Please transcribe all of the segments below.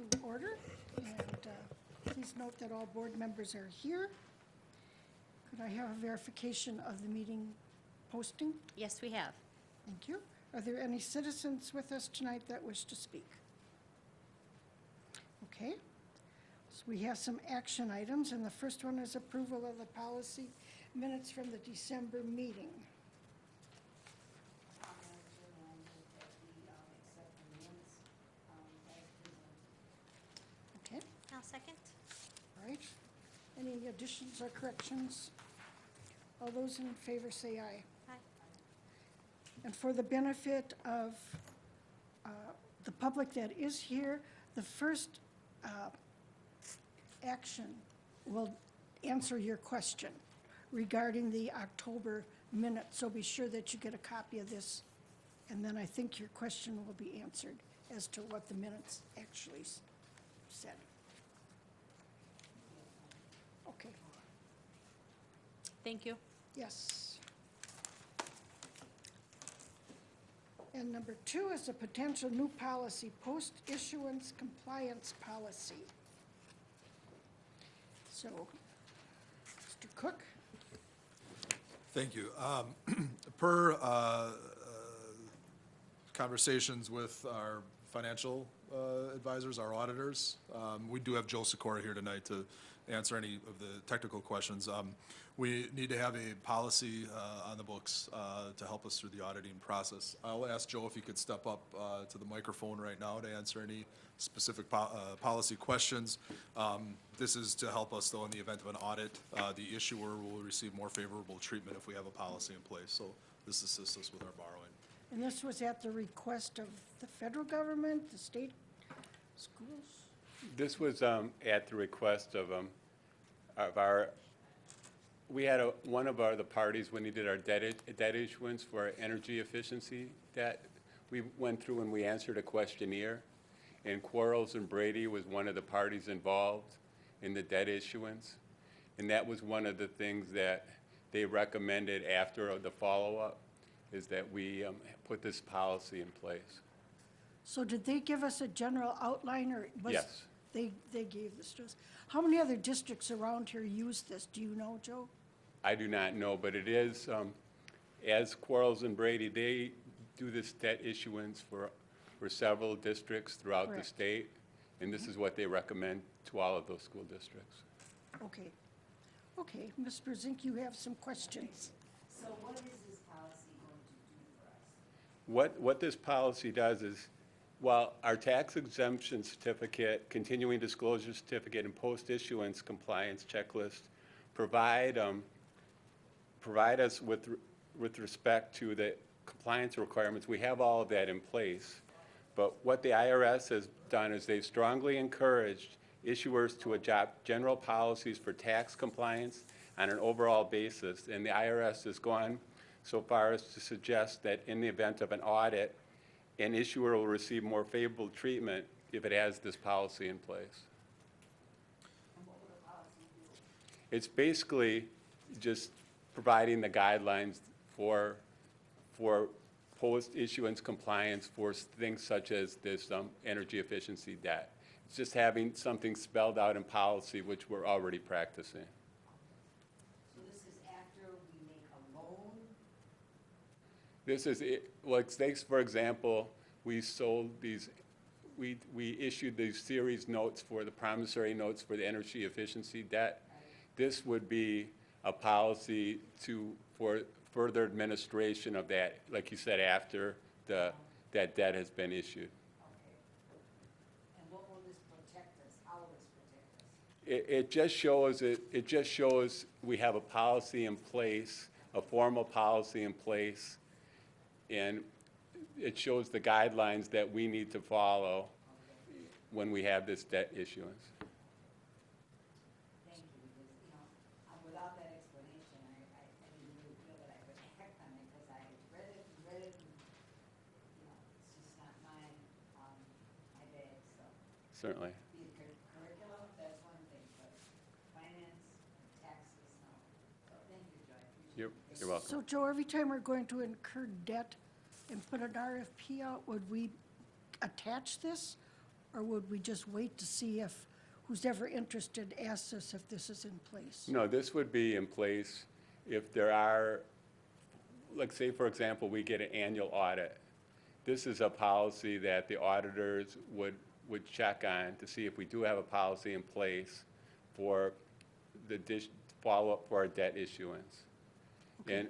to order, and please note that all board members are here. Could I have a verification of the meeting posting? Yes, we have. Thank you. Are there any citizens with us tonight that wish to speak? Okay. So we have some action items, and the first one is approval of the policy minutes from the December meeting. Okay, I'll second. all right. Any additions or corrections? All those in favor say aye. Aye. And for the benefit of the public that is here, the first action will answer your question regarding the October minutes. So be sure that you get a copy of this, and then I think your question will be answered as to what the minutes actually said. Okay, Thank you. yes. And number 2 is a potential new policy, post-issuance compliance policy. So, Mr. Cook? Thank you. Per conversations with our financial advisors, our auditors, we do have Joe Sikora here tonight to answer any of the technical questions. We need to have a policy on the books to help us through the auditing process. I'll ask Joe if he could step up to the microphone right now to answer any specific policy questions. This is to help us, though, in the event of an audit. The issuer will receive more favorable treatment if we have a policy in place. So this assists us with our borrowing. And this was at the request of the federal government, the state schools? This was at the request of our, we had one of the parties when he did our debt issuance for our energy efficiency debt. We went through and we answered a questionnaire, and Quarles and Brady was one of the parties involved in the debt issuance. And that was one of the things that they recommended after the follow-up, is that we put this policy in place. So did they give us a general outline, or was? Yes. They gave this to us. How many other districts around here use this? Do you know, Joe? I do not know, but it is, as Quarles and Brady, they do this debt issuance for several districts throughout the Correct. state, and this is what they recommend to all of those school districts. Okay. Okay, Ms. Brezink, you have some questions. So what is this policy going to do for us? What this policy does is, while our tax exemption certificate, continuing disclosure certificate, and post-issuance compliance checklist provide us with respect to the compliance requirements, we have all of that in place. But what the IRS has done is they've strongly encouraged issuers to adopt general policies for tax compliance on an overall basis. And the IRS has gone so far as to suggest that in the event of an audit, an issuer will receive more favorable treatment if it has this policy in place. And what will the policy do? It's basically just providing the guidelines for post-issuance compliance for things such as this energy efficiency debt. It's just having something spelled out in policy, which we're already practicing. So this is after we make a loan? This is it. Like, for example, we sold these, we issued these series notes for the promissory notes for the energy efficiency debt. This would be a policy for further administration of that, like you said, after that debt has been issued. Okay. And what will this protect us? How will this protect us? It just shows we have a policy in place, a formal policy in place, and it shows the guidelines that we need to follow when we have this debt issuance. Thank you, because, without that explanation, I didn't really feel that I could act on it, because I read it, and, it's just not my bag, so. Certainly. The curriculum, that's one thing, but finance, taxes, no. So thank you, Joy. I appreciate it. You're welcome. So Joe, every time we're going to incur debt and put an RFP out, would we attach this? Or would we just wait to see if who's ever interested asks us if this is in place? No, this would be in place if there are, like, say, for example, we get an annual audit. This is a policy that the auditors would check on to see if we do have a policy in place for the follow-up for our debt issuance. And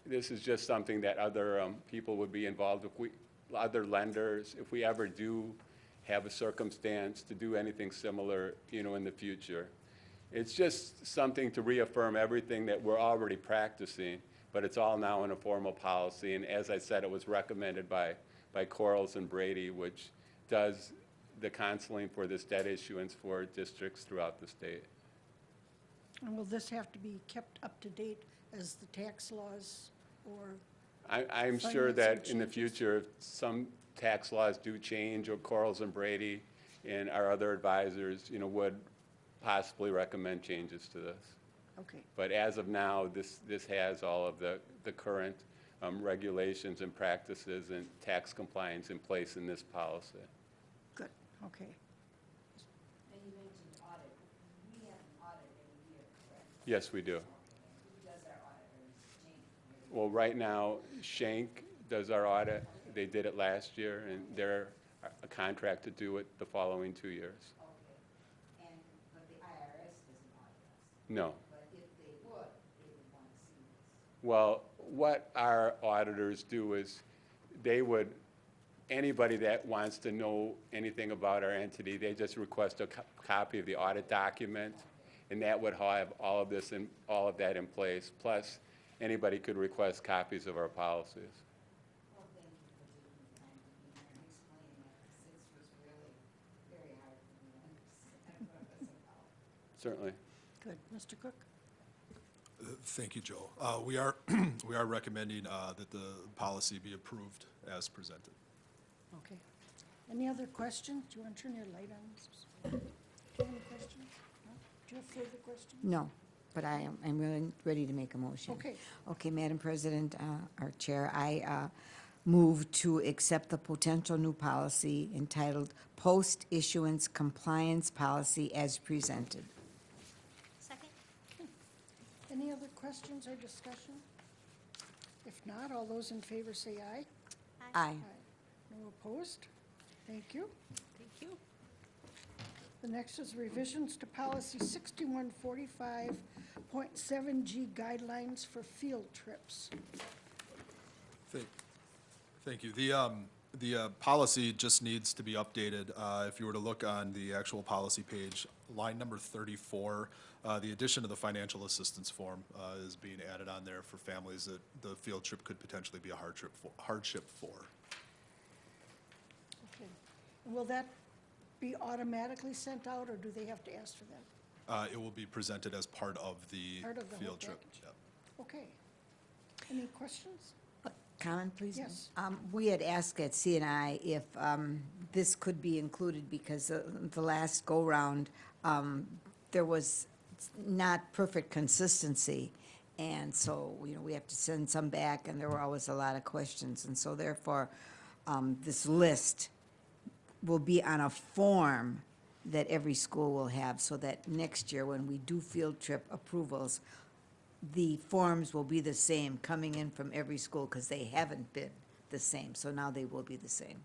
this is just something that other people would be involved with, other lenders, if we ever do have a circumstance to do anything similar, in the future. It's just something to reaffirm everything that we're already practicing, but it's all now in a formal policy. And as I said, it was recommended by Quarles and Brady, which does the counseling for this debt issuance for districts throughout the state. And will this have to be kept up to date as the tax laws or? I'm sure that in the Financing changes. future, if some tax laws do change, or Quarles and Brady and our other advisors, would possibly recommend changes to this. Okay, But as of now, this has all of the current regulations and practices and tax compliance in place in this policy. good, okay. And you mentioned audit. We have an audit every year, correct? Yes, we do. Who does our audit, or is it changed? Well, right now, Schenck does our audit. They did it last year, and they're a contract to do it the following 2 years. Okay. But the IRS doesn't audit us. No. But if they would want to see this. Well, what our auditors do is anybody that wants to know anything about our entity, they just request a copy of the audit document, and that would have all of that in place. Plus, anybody could request copies of our policies. Well, thank you for taking the time to be here and explaining that, because this was really very hard for me to understand what it was about. Certainly. Good, Mr. Cook? Thank you, Joe. We are recommending that the policy be approved as presented. Okay. Any other questions? Do you want to turn your light on? Do you have any questions? No? Do you have further questions? No, but I'm really ready to make a motion. Okay. Okay, Madam President, our Chair, I move to accept the potential new policy entitled Post-Issuance Compliance Policy as presented. Second? Any other questions or discussion? If not, all those in favor say aye. Aye. No opposed? Thank you. Thank you. The next is revisions to policy 6145.7G guidelines for field trips. Thank you. The policy just needs to be updated. If you were to look on the actual policy page, line number 34, the addition of the financial assistance form is being added on there for families that the field trip could potentially be a hardship for. Okay. And will that be automatically sent out, or do they have to ask for that? It will be presented as part of the Part of the whole field trip. package. Yep. Okay. Any questions? Comment, please? Yes. We had asked at CNI if this could be included because the last go-round, there was not perfect consistency. And so, we have to send some back, and there were always a lot of questions. And so therefore, this list will be on a form that every school will have, so that next year, when we do field trip approvals, the forms will be the same coming in from every school, because they haven't been the same, so now they will be the same.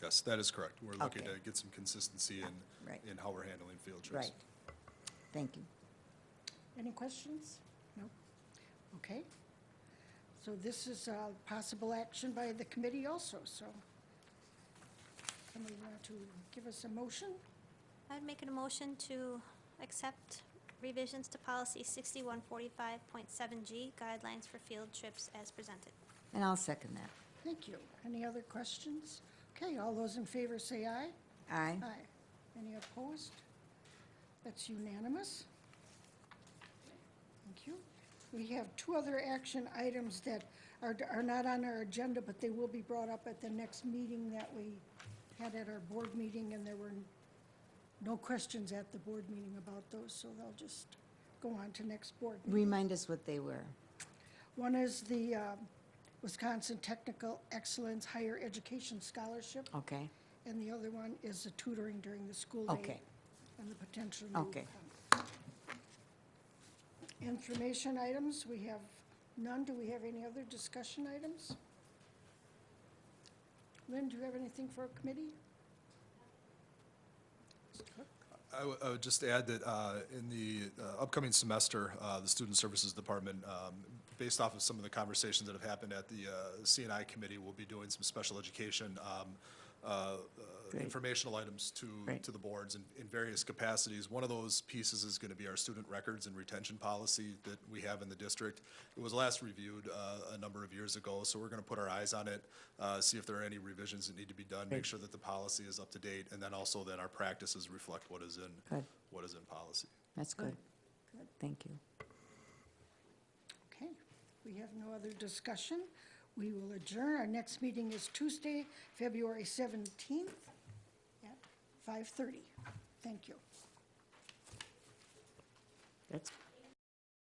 Yes, that is correct. We're looking Okay. to get some consistency Right. in how we're handling field trips. Right. Thank you. Any questions? No? Okay. So this is possible action by the committee also, so. Somebody want to give us a motion? I'd make a motion to accept revisions to policy 6145.7G, guidelines for field trips as presented. And I'll second that. Thank you. Any other questions? Okay, all those in favor say aye. Aye. Aye. Any opposed? That's unanimous. Thank you. We have two other action items that are not on our agenda, but they will be brought up at the next meeting that we had at our board meeting, and there were no questions at the board meeting about those, so they'll just go on to next board meeting. Remind us what they were. One is the Wisconsin Technical Excellence Higher Education Scholarship, Okay. and the other one is the tutoring during the school day. Okay. And the potential new. Okay. Information items, we have none. Do we have any other discussion items? Lynn, do you have anything for a committee? I would just add that in the upcoming semester, the Student Services Department, based off of some of the conversations that have happened at the CNI committee, will be doing some special education Great. informational items Great. to the boards in various capacities. One of those pieces is going to be our student records and retention policy that we have in the district. It was last reviewed a number of years ago, so we're going to put our eyes on it, see if there are any revisions that need to be done, make sure that the policy is up to date, and then also that our practices reflect what is Good. in policy. That's good. Good. Thank you. Okay, we have no other discussion. We will adjourn. Our next meeting is Tuesday, February 17th at 5:30. Thank you. That's